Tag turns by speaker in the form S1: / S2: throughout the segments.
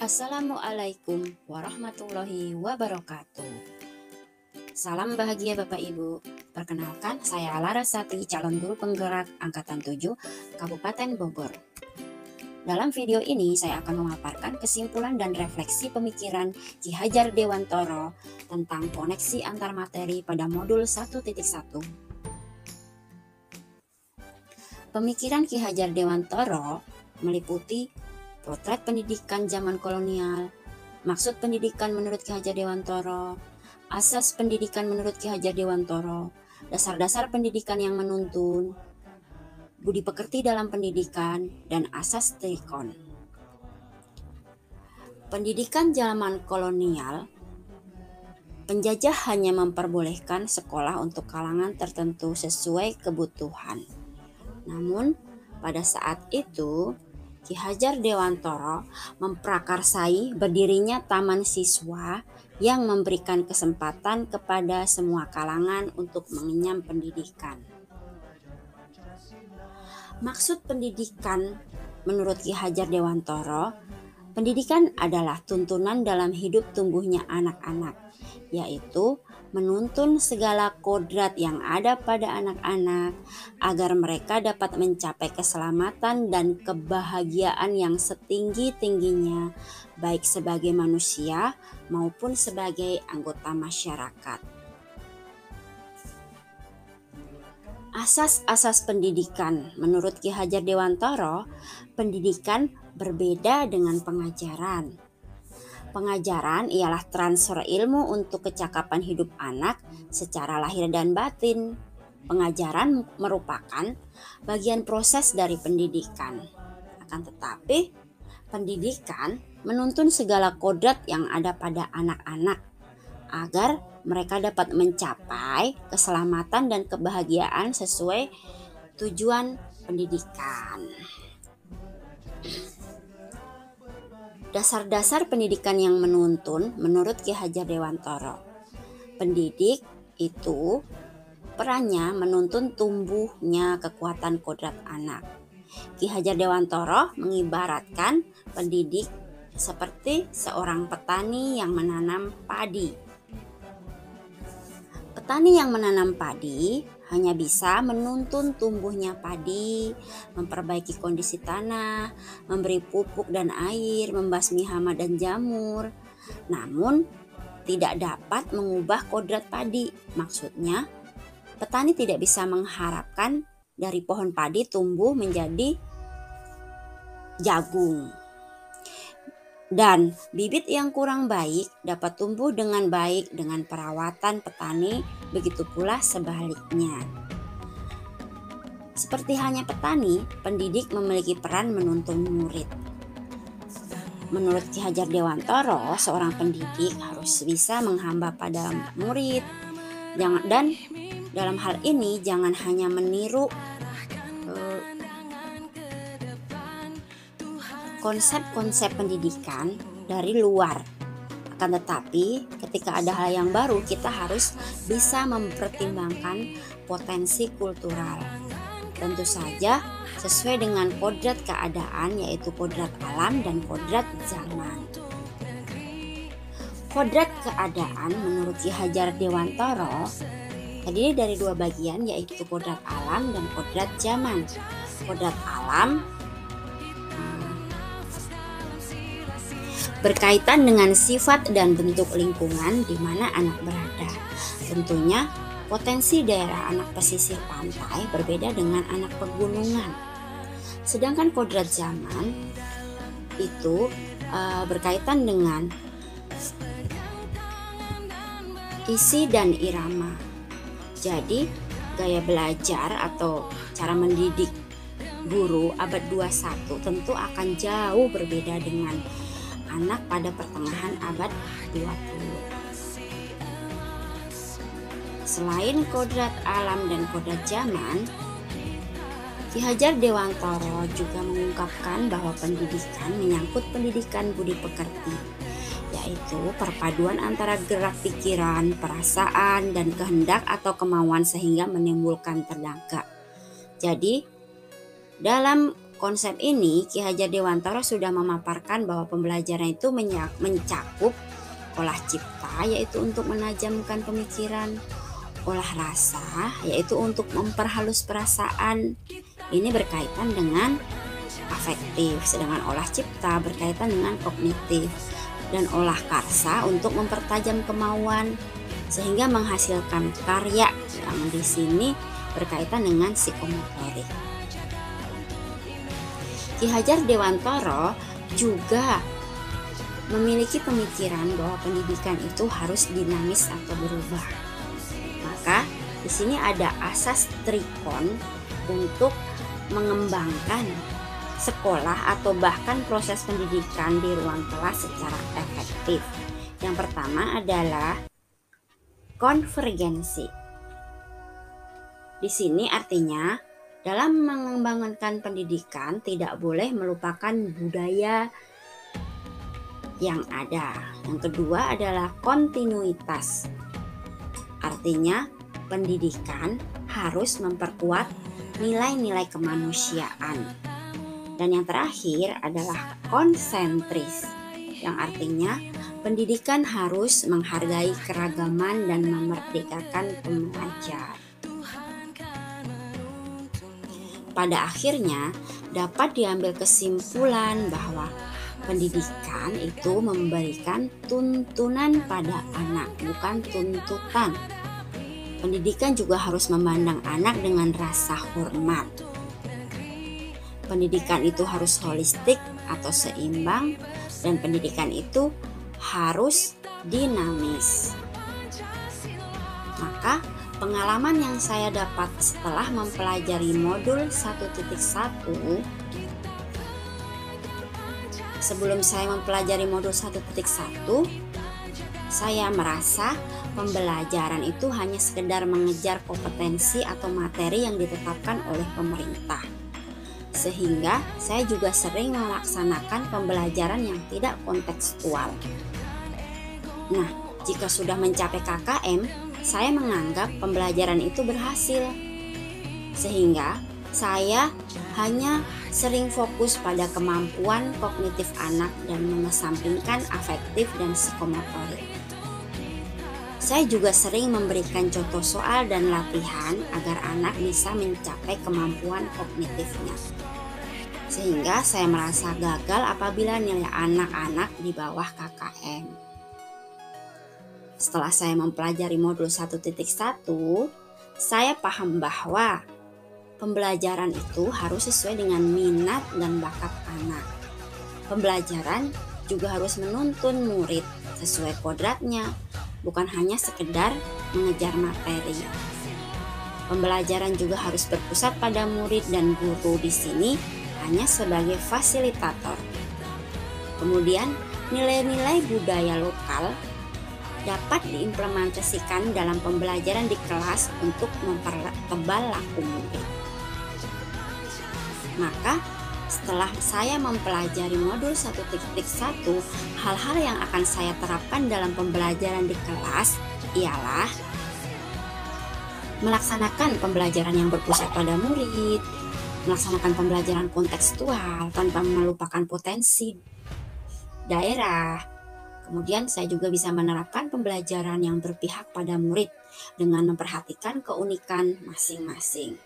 S1: Assalamualaikum warahmatullahi wabarakatuh. Salam bahagia Bapak Ibu. Perkenalkan, saya Larasati, calon guru penggerak Angkatan 7 Kabupaten Bogor. Dalam video ini saya akan memaparkan kesimpulan dan refleksi pemikiran Ki Hajar Dewantoro tentang koneksi antar materi pada modul 1.1. Pemikiran Ki Hajar Dewantoro meliputi potret pendidikan zaman kolonial, maksud pendidikan menurut Ki Hajar Dewantoro, asas pendidikan menurut Ki Hajar Dewantoro, dasar-dasar pendidikan yang menuntun, budi pekerti dalam pendidikan, dan asas trikon. Pendidikan zaman kolonial, penjajah hanya memperbolehkan sekolah untuk kalangan tertentu sesuai kebutuhan. Namun, pada saat itu, Ki Hajar Dewantoro memprakarsai berdirinya taman siswa yang memberikan kesempatan kepada semua kalangan untuk mengenyam pendidikan. Maksud pendidikan menurut Ki Hajar Dewantoro, pendidikan adalah tuntunan dalam hidup tumbuhnya anak-anak, yaitu menuntun segala kodrat yang ada pada anak-anak agar mereka dapat mencapai keselamatan dan kebahagiaan yang setinggi-tingginya, baik sebagai manusia maupun sebagai anggota masyarakat. Asas-asas pendidikan menurut Ki Hajar Dewantoro, pendidikan berbeda dengan pengajaran. Pengajaran ialah transfer ilmu untuk kecakapan hidup anak secara lahir dan batin. Pengajaran merupakan bagian proses dari pendidikan. Akan tetapi, pendidikan menuntun segala kodrat yang ada pada anak-anak agar mereka dapat mencapai keselamatan dan kebahagiaan sesuai tujuan pendidikan. Dasar-dasar pendidikan yang menuntun menurut Ki Hajar Dewantoro. Pendidik itu perannya menuntun tumbuhnya kekuatan kodrat anak. Ki Hajar Dewantoro mengibaratkan pendidik seperti seorang petani yang menanam padi. Petani yang menanam padi hanya bisa menuntun tumbuhnya padi, memperbaiki kondisi tanah, memberi pupuk dan air, membasmi hama dan jamur. Namun, tidak dapat mengubah kodrat padi. Maksudnya, petani tidak bisa mengharapkan dari pohon padi tumbuh menjadi jagung. Dan bibit yang kurang baik dapat tumbuh dengan baik dengan perawatan petani, begitu pula sebaliknya. Seperti hanya petani, pendidik memiliki peran menuntun murid. Menurut Ki Hajar Dewantoro, seorang pendidik harus bisa menghamba pada murid. Dan dalam hal ini jangan hanya meniru konsep-konsep pendidikan dari luar. Akan tetapi, ketika ada hal yang baru, kita harus bisa mempertimbangkan potensi kultural. Tentu saja sesuai dengan kodrat keadaan, yaitu kodrat alam dan kodrat zaman. Kodrat keadaan menurut Ki Hajar Dewantoro terdiri dari dua bagian, yaitu kodrat alam dan kodrat zaman. Kodrat alam berkaitan dengan sifat dan bentuk lingkungan di mana anak berada. Tentunya potensi daerah anak pesisir pantai berbeda dengan anak pegunungan. Sedangkan kodrat zaman itu berkaitan dengan isi dan irama. Jadi gaya belajar atau cara mendidik guru abad 21 tentu akan jauh berbeda dengan anak pada pertengahan abad 20. Selain kodrat alam dan kodrat zaman, Ki Hajar Dewantoro juga mengungkapkan bahwa pendidikan menyangkut pendidikan budi pekerti, yaitu perpaduan antara gerak pikiran, perasaan, dan kehendak atau kemauan sehingga menimbulkan tenaga. Jadi, dalam Konsep ini Ki Hajar Dewantara sudah memaparkan bahwa pembelajaran itu mencakup olah cipta, yaitu untuk menajamkan pemikiran, olah rasa, yaitu untuk memperhalus perasaan, ini berkaitan dengan afektif, sedangkan olah cipta berkaitan dengan kognitif, dan olah karsa untuk mempertajam kemauan sehingga menghasilkan karya yang di sini berkaitan dengan psikomotorik. Ki Hajar Dewantara juga memiliki pemikiran bahwa pendidikan itu harus dinamis atau berubah. Maka di sini ada asas trikon untuk mengembangkan sekolah atau bahkan proses pendidikan di ruang kelas secara efektif. Yang pertama adalah konvergensi. Di sini artinya dalam mengembangkan pendidikan tidak boleh melupakan budaya yang ada. Yang kedua adalah kontinuitas. Artinya pendidikan harus memperkuat nilai-nilai kemanusiaan. Dan yang terakhir adalah konsentris, yang artinya pendidikan harus menghargai keragaman dan memerdekakan pembelajar. Pada akhirnya dapat diambil kesimpulan bahwa pendidikan itu memberikan tuntunan pada anak, bukan tuntutan. Pendidikan juga harus memandang anak dengan rasa hormat. Pendidikan itu harus holistik atau seimbang, dan pendidikan itu harus dinamis. Maka pengalaman yang saya dapat setelah mempelajari modul 1.1, sebelum saya mempelajari modul 1.1, saya merasa pembelajaran itu hanya sekedar mengejar kompetensi atau materi yang ditetapkan oleh pemerintah. Sehingga saya juga sering melaksanakan pembelajaran yang tidak kontekstual. Nah, jika sudah mencapai KKM, saya menganggap pembelajaran itu berhasil. Sehingga saya hanya sering fokus pada kemampuan kognitif anak dan mengesampingkan afektif dan psikomotorik. Saya juga sering memberikan contoh soal dan latihan agar anak bisa mencapai kemampuan kognitifnya. Sehingga saya merasa gagal apabila nilai anak-anak di bawah KKM. Setelah saya mempelajari modul 1.1, saya paham bahwa pembelajaran itu harus sesuai dengan minat dan bakat anak. Pembelajaran juga harus menuntun murid sesuai kodratnya, bukan hanya sekedar mengejar materi. Pembelajaran juga harus berpusat pada murid dan guru di sini hanya sebagai fasilitator. Kemudian, nilai-nilai budaya lokal dapat diimplementasikan dalam pembelajaran di kelas untuk mempertebal laku murid. Maka setelah saya mempelajari modul 1.1, hal-hal yang akan saya terapkan dalam pembelajaran di kelas ialah melaksanakan pembelajaran yang berpusat pada murid, melaksanakan pembelajaran kontekstual tanpa melupakan potensi daerah. Kemudian saya juga bisa menerapkan pembelajaran yang berpihak pada murid dengan memperhatikan keunikan masing-masing.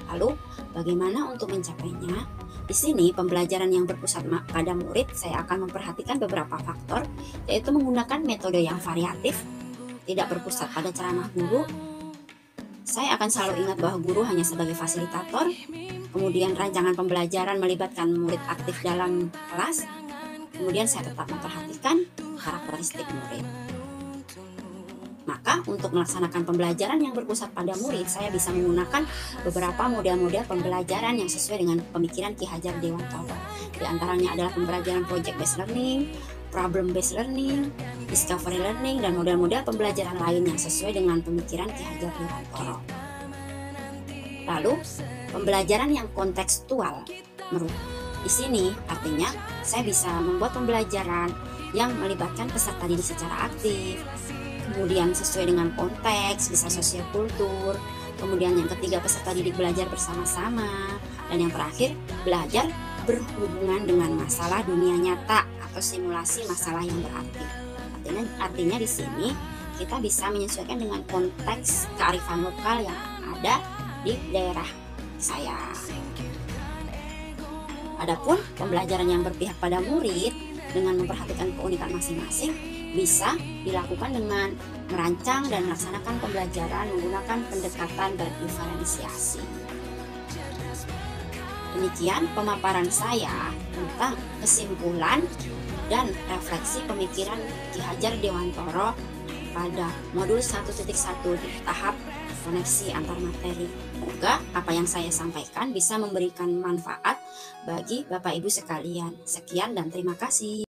S1: Lalu, bagaimana untuk mencapainya? Di sini, pembelajaran yang berpusat pada murid, saya akan memperhatikan beberapa faktor, yaitu menggunakan metode yang variatif, tidak berpusat pada ceramah guru. Saya akan selalu ingat bahwa guru hanya sebagai fasilitator. Kemudian, rancangan pembelajaran melibatkan murid aktif dalam kelas. Kemudian saya tetap memperhatikan karakteristik murid. Maka untuk melaksanakan pembelajaran yang berpusat pada murid, saya bisa menggunakan beberapa model-model pembelajaran yang sesuai dengan pemikiran Ki Hajar Dewantara. Di antaranya adalah pembelajaran project based learning, problem based learning, discovery learning, dan model-model pembelajaran lain yang sesuai dengan pemikiran Ki Hajar Dewantara. Lalu, pembelajaran yang kontekstual. Di sini artinya saya bisa membuat pembelajaran yang melibatkan peserta didik secara aktif, kemudian sesuai dengan konteks, bisa sosial kultur, kemudian yang ketiga peserta didik belajar bersama-sama, Dan yang terakhir, belajar berhubungan dengan masalah dunia nyata atau simulasi masalah yang berarti. Artinya di sini kita bisa menyesuaikan dengan konteks kearifan lokal yang ada di daerah saya. Adapun pembelajaran yang berpihak pada murid dengan memperhatikan keunikan masing-masing bisa dilakukan dengan merancang dan melaksanakan pembelajaran menggunakan pendekatan berdiferensiasi. Demikian pemaparan saya tentang kesimpulan dan refleksi pemikiran Ki Hajar Dewantoro pada modul 1.1 di tahap koneksi antar materi. Semoga apa yang saya sampaikan bisa memberikan manfaat bagi Bapak Ibu sekalian. Sekian dan terima kasih.